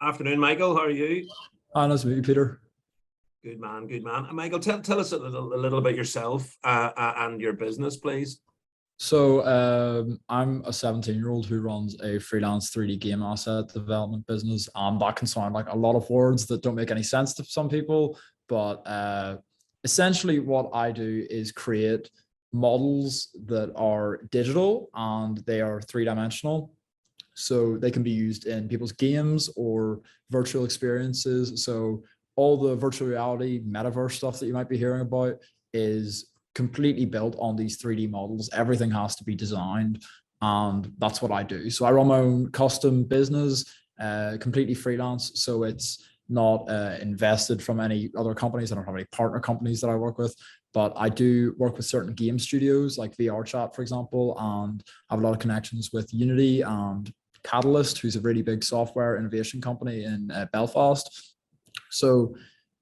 Afternoon, Michael. How are you? Hi, nice to meet you, Peter. Good man, good man. Michael, tell us a little about yourself and your business, please. I'm a 17-year-old who runs a freelance 3D game asset development business. That can sound like a lot of words that don't make any sense to some people, but essentially what I do is create models that are digital and they are three-dimensional. So they can be used in people's games or virtual experiences. So all the virtual reality metaverse stuff that you might be hearing about is completely built on these 3D models. Everything has to be designed, and that's what I do. So I run my own custom business, completely freelance. So it's not invested from any other companies. I don't have any partner companies that I work with, but I do work with certain game studios like VRChat, for example, and I have a lot of connections with Unity and Catalyst, who's a really big software innovation company in Belfast. So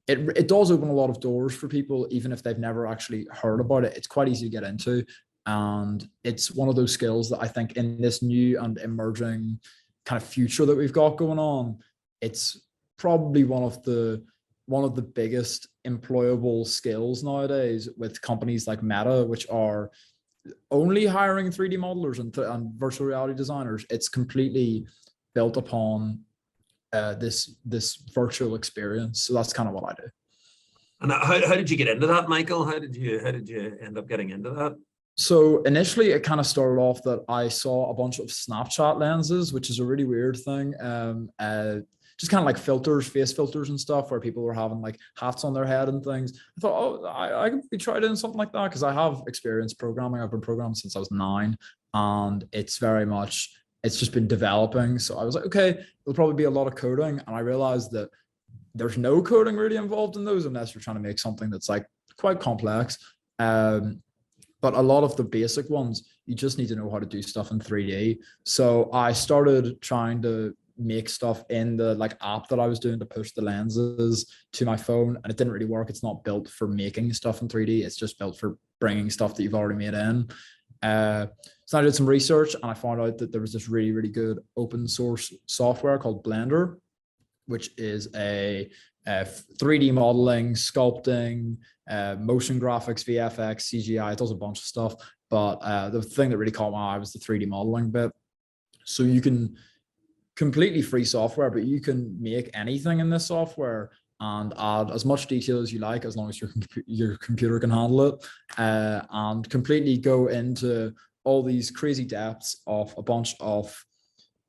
it does open a lot of doors for people, even if they've never actually heard about it. It's quite easy to get into. And it's one of those skills that I think in this new and emerging kind of future that we've got going on, it's probably one of the biggest employable skills nowadays with companies like Meta, which are only hiring 3D modelers and virtual reality designers. It's completely built upon this virtual experience. So that's kind of what I do. And how did you get into that, Michael? How did you end up getting into that? So initially it kind of started off that I saw a bunch of Snapchat lenses, which is a really weird thing. Just kind of like filters, face filters and stuff, where people were having like hats on their head and things. I thought, oh, I could be trying doing something like that, because I have experience programming. I've been programming since I was 9, and it's just been developing. So I was like, okay, there'll probably be a lot of coding. And I realized that there's no coding really involved in those unless you're trying to make something that's like quite complex. But a lot of the basic ones, you just need to know how to do stuff in 3D. So I started trying to make stuff in the like app that I was doing to push the lenses to my phone, and it didn't really work. It's not built for making stuff in 3D. It's just built for bringing stuff that you've already made in. So I did some research and I found out that there was this really, really good open source software called Blender, which is a 3D modeling, sculpting, motion graphics, VFX, CGI. It does a bunch of stuff. But the thing that really caught my eye was the 3D modeling bit. So you can completely free software, but you can make anything in this software and add as much detail as you like, as long as your computer can handle it, and completely go into all these crazy depths of a bunch of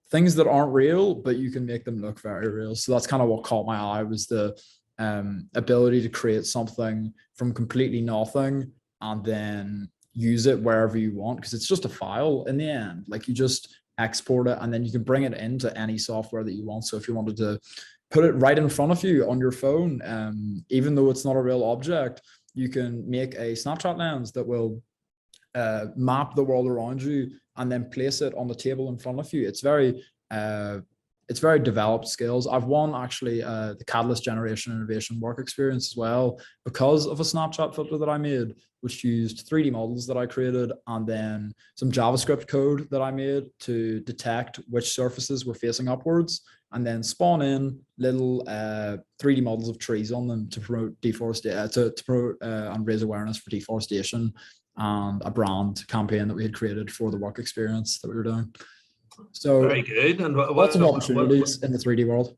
things that aren't real, but you can make them look very real. So that's kind of what caught my eye, was the ability to create something from completely nothing and then use it wherever you want, because it's just a file in the end. Like, you just export it and then you can bring it into any software that you want. So if you wanted to put it right in front of you on your phone, even though it's not a real object, you can make a Snapchat lens that will map the world around you and then place it on the table in front of you. It's very developed skills. I've won actually the Catalyst Generation Innovation Work Experience as well, because of a Snapchat filter that I made, which used 3D models that I created and then some JavaScript code that I made to detect which surfaces were facing upwards, and then spawn in little 3D models of trees on them to promote deforestation, to promote and raise awareness for deforestation, and a brand campaign that we had created for the work experience that we were doing. So very good. And lots of opportunities in the 3D world.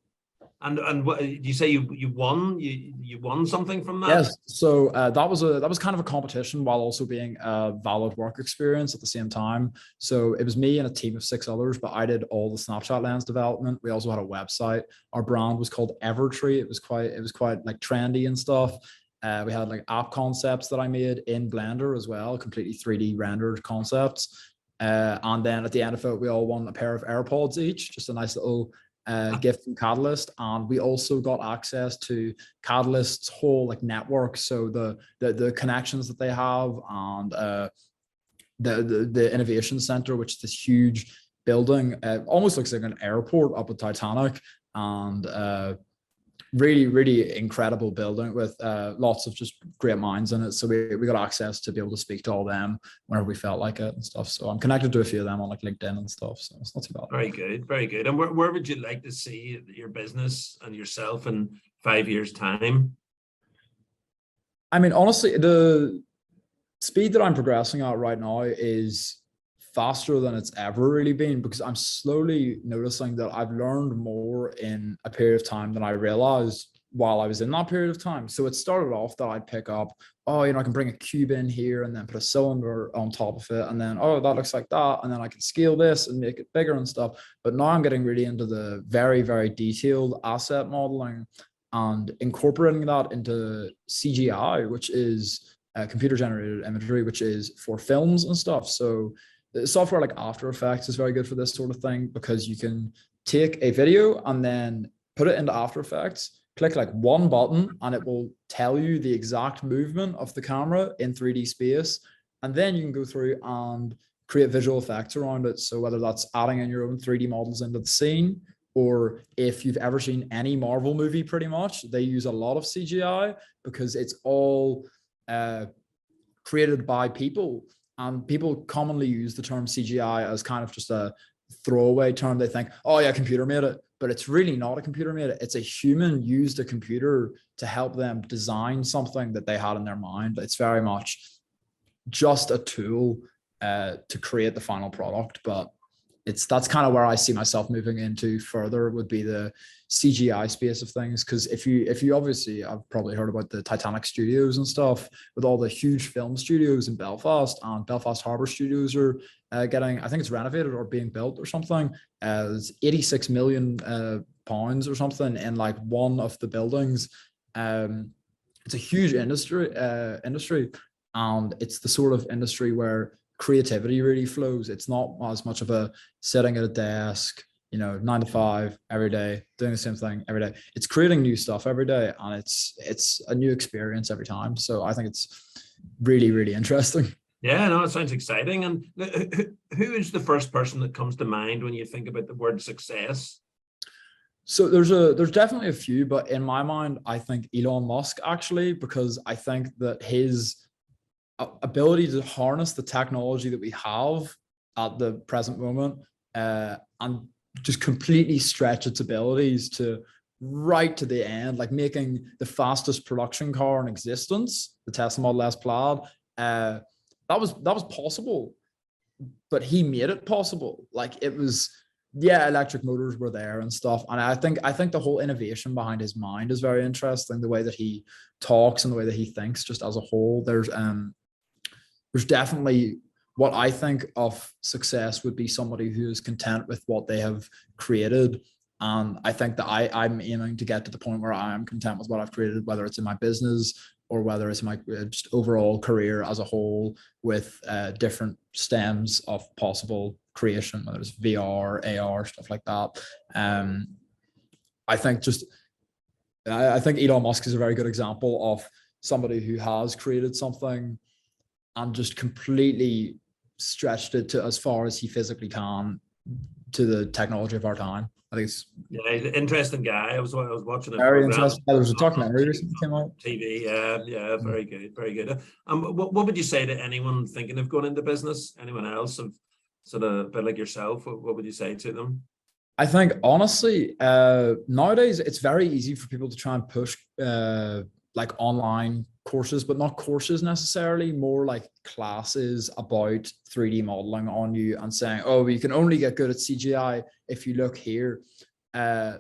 And what you say you won something from that? Yes. So that was kind of a competition while also being a valid work experience at the same time. So it was me and a team of 6 others, but I did all the Snapchat lens development. We also had a website. Our brand was called Evertree. It was quite like trendy and stuff. We had like app concepts that I made in Blender as well, completely 3D rendered concepts. And then at the end of it, we all won a pair of AirPods each, just a nice little gift from Catalyst. And we also got access to Catalyst's whole like network. So the connections that they have, and the innovation center, which is this huge building, almost looks like an airport up at Titanic. And really, really incredible building with lots of just great minds in it. So we got access to be able to speak to all them whenever we felt like it and stuff. So I'm connected to a few of them on like LinkedIn and stuff. So it's not too bad. Very good, very good. And where would you like to see your business and yourself in 5 years' time? I mean, honestly, the speed that I'm progressing at right now is faster than it's ever really been, because I'm slowly noticing that I've learned more in a period of time than I realized while I was in that period of time. So it started off that I'd pick up, oh, I can bring a cube in here and then put a cylinder on top of it. And then, oh, that looks like that. And then I can scale this and make it bigger and stuff. But now I'm getting really into the very, very detailed asset modeling and incorporating that into CGI, which is computer generated imagery, which is for films and stuff. So software like After Effects is very good for this sort of thing, because you can take a video and then put it into After Effects, click like one button, and it will tell you the exact movement of the camera in 3D space. And then you can go through and create visual effects around it. So whether that's adding in your own 3D models into the scene, or if you've ever seen any Marvel movie, pretty much, they use a lot of CGI because it's all created by people. And people commonly use the term CGI as kind of just a throwaway term. They think, oh yeah, computer made it, but it's really not a computer made it. It's a human used a computer to help them design something that they had in their mind. It's very much just a tool to create the final product. But that's kind of where I see myself moving into further, would be the CGI space of things. Because if you obviously, I've probably heard about the Titanic Studios and stuff, with all the huge film studios in Belfast, and Belfast Harbour Studios are getting, I think it's renovated or being built or something, as 86 million pounds or something in like one of the buildings. It's a huge industry, and it's the sort of industry where creativity really flows. It's not as much of a sitting at a desk, 9 to 5 every day, doing the same thing every day. It's creating new stuff every day, and it's a new experience every time. So I think it's really, really interesting. Yeah, no, it sounds exciting. And who is the first person that comes to mind when you think about the word success? So there's definitely a few, but in my mind, I think Elon Musk, actually, because I think that his ability to harness the technology that we have at the present moment and just completely stretch its abilities to right to the end, like making the fastest production car in existence, the Tesla Model S Plaid, that was possible, but he made it possible. Like, it was, yeah, electric motors were there and stuff. And I think the whole innovation behind his mind is very interesting, the way that he talks and the way that he thinks just as a whole. There's definitely, what I think of success would be somebody who is content with what they have created. And I think that I'm aiming to get to the point where I am content with what I've created, whether it's in my business or whether it's my just overall career as a whole, with different stems of possible creation, whether it's VR, AR, stuff like that. I think Elon Musk is a very good example of somebody who has created something and just completely stretched it to as far as he physically can to the technology of our time. I think it's he's an interesting guy. I was watching a very interesting. There was a documentary recently came out. TV. Yeah, very good, very good. What would you say to anyone thinking of going into business? Anyone else of sort of a bit like yourself? What would you say to them? I think honestly, nowadays it's very easy for people to try and push like online courses, but not courses necessarily, more like classes about 3D modeling on you, and saying, oh, you can only get good at CGI if you look here.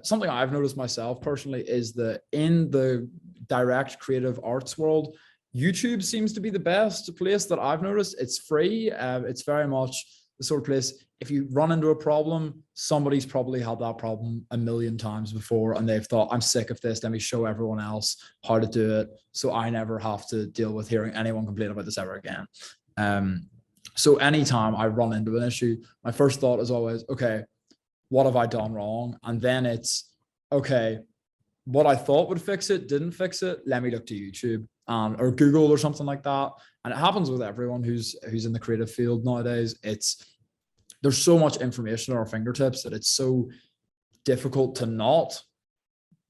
Something I've noticed myself personally is that in the direct creative arts world, YouTube seems to be the best place that I've noticed. It's free. It's very much the sort of place, if you run into a problem, somebody's probably had that problem a million times before, and they've thought, I'm sick of this, let me show everyone else how to do it, so I never have to deal with hearing anyone complain about this ever again. So anytime I run into an issue, my first thought is always, okay, what have I done wrong? And then it's, okay, what I thought would fix it didn't fix it, let me look to YouTube or Google or something like that. And it happens with everyone who's in the creative field nowadays. There's so much information at our fingertips that it's so difficult to not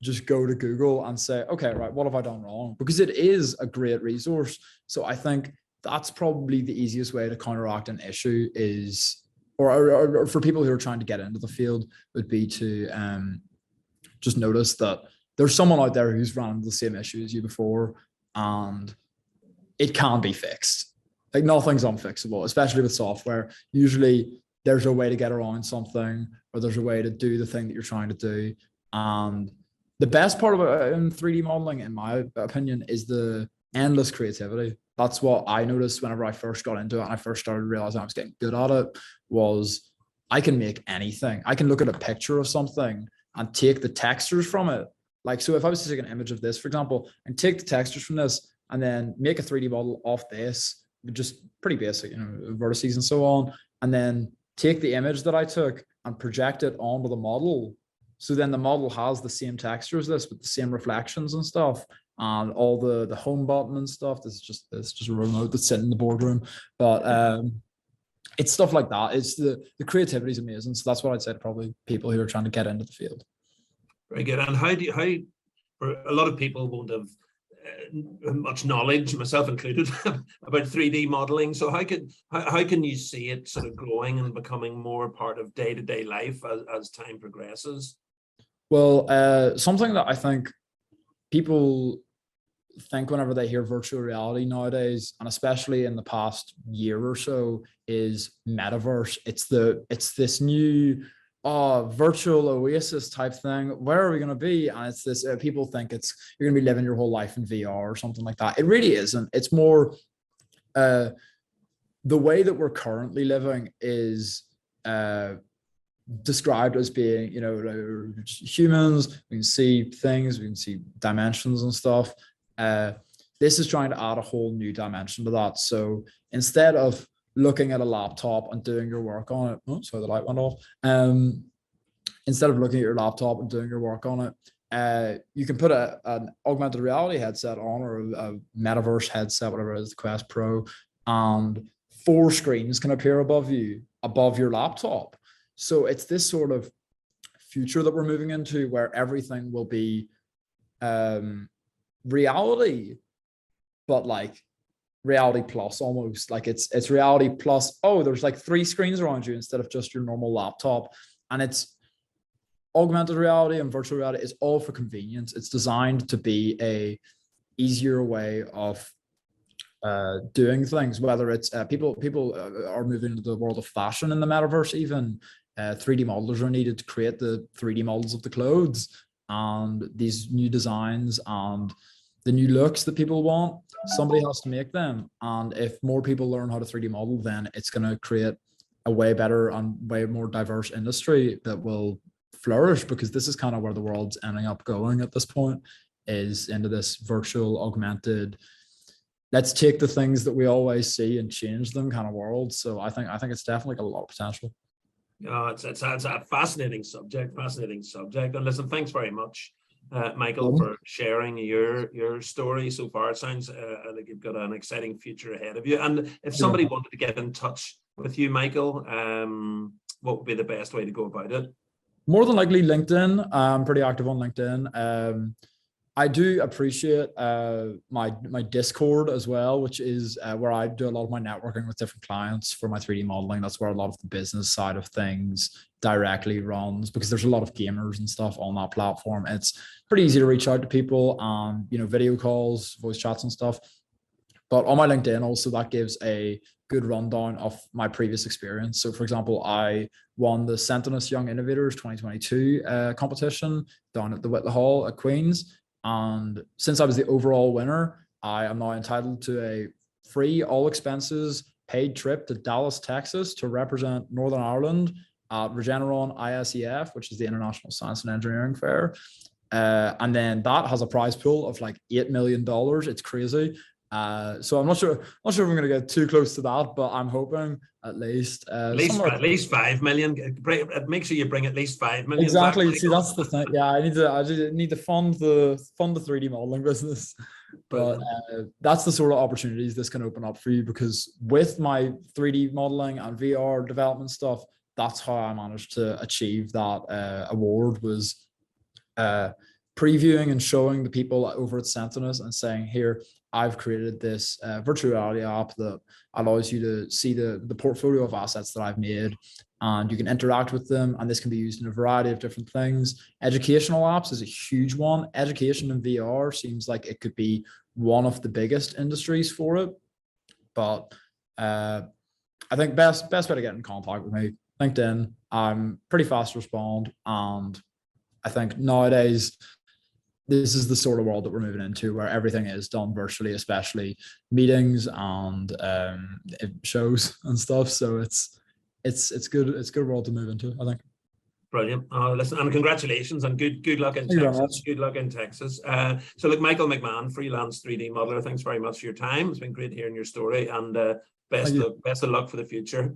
just go to Google and say, okay, right, what have I done wrong? Because it is a great resource. So I think that's probably the easiest way to counteract an issue is, or for people who are trying to get into the field, would be to just notice that there's someone out there who's run into the same issue as you before, and it can be fixed. Like nothing's unfixable, especially with software. Usually there's a way to get around something, or there's a way to do the thing that you're trying to do. And the best part about in 3D modeling, in my opinion, is the endless creativity. That's what I noticed whenever I first got into it and I first started realizing I was getting good at it, was I can make anything. I can look at a picture of something and take the textures from it. Like, so if I was to take an image of this, for example, and take the textures from this and then make a 3D model off this, just pretty basic, you know, vertices and so on, and then take the image that I took and project it onto the model. So then the model has the same texture as this with the same reflections and stuff, and all the home button and stuff. It's just a remote that's sitting in the boardroom. But it's stuff like that. It's the creativity is amazing. So that's what I'd say to probably people who are trying to get into the field. Very good. And how a lot of people won't have much knowledge, myself included, about 3D modeling. So how can you see it sort of growing and becoming more part of day-to-day life as time progresses? Well, something that I think people think whenever they hear virtual reality nowadays, and especially in the past year or so, is metaverse. It's this new virtual oasis type thing. Where are we going to be? And it's this, people think you're going to be living your whole life in VR or something like that. It really isn't. It's more the way that we're currently living is described as being, you know, humans. We can see things, we can see dimensions and stuff. This is trying to add a whole new dimension to that. So instead of looking at a laptop and doing your work on it, oh, sorry, the light went off. Instead of looking at your laptop and doing your work on it, you can put an augmented reality headset on, or a metaverse headset, whatever it is, the Quest Pro, and 4 screens can appear above your laptop. So it's this sort of future that we're moving into, where everything will be reality, but like reality plus, almost like it's reality plus, oh, there's like 3 screens around you instead of just your normal laptop. And it's augmented reality and virtual reality is all for convenience. It's designed to be a easier way of doing things, whether it's people are moving into the world of fashion in the metaverse. Even 3D modelers are needed to create the 3D models of the clothes and these new designs and the new looks that people want. Somebody has to make them, and if more people learn how to 3D model, then it's going to create a way better and way more diverse industry that will flourish, because this is kind of where the world's ending up going at this point, is into this virtual augmented, let's take the things that we always see and change them kind of world. So I think it's definitely got a lot of potential. It's a fascinating subject. And listen, thanks very much, Michael, for sharing your story so far. It sounds like you've got an exciting future ahead of you. And if somebody wanted to get in touch with you, Michael, what would be the best way to go about it? More than likely LinkedIn. I'm pretty active on LinkedIn. I do appreciate my Discord as well, which is where I do a lot of my networking with different clients for my 3D modeling. That's where a lot of the business side of things directly runs, because there's a lot of gamers and stuff on that platform. It's pretty easy to reach out to people on, you know, video calls, voice chats and stuff. But on my LinkedIn also, that gives a good rundown of my previous experience. So for example, I won the Sentinus Young Innovators 2022 competition down at the Whitley Hall at Queen's. And since I was the overall winner, I am now entitled to a free, all expenses paid trip to Dallas, Texas to represent Northern Ireland at Regeneron ISEF, which is the International Science and Engineering Fair. And then that has a prize pool of like $8 million. It's crazy. So I'm not sure if I'm going to get too close to that, but I'm hoping at least 5 million. Make sure you bring at least 5 million. Exactly. See, that's the thing. Yeah, I just need to fund the 3D modeling business. But that's the sort of opportunities this can open up for you, because with my 3D modeling and VR development stuff, that's how I managed to achieve that award, was previewing and showing the people over at Sentinels and saying, here, I've created this virtual reality app that allows you to see the portfolio of assets that I've made, and you can interact with them. And this can be used in a variety of different things. Educational apps is a huge one. Education in VR seems like it could be one of the biggest industries for it. But I think best way to get in contact with me, LinkedIn. I'm pretty fast to respond. And I think nowadays, this is the sort of world that we're moving into, where everything is done virtually, especially meetings and shows and stuff. So it's good. It's a good world to move into, I think. Brilliant. Listen, and congratulations, and good luck in Texas. Good luck in Texas. So look, Michael McMahon, freelance 3D modeler, thanks very much for your time. It's been great hearing your story, and best of luck for the future.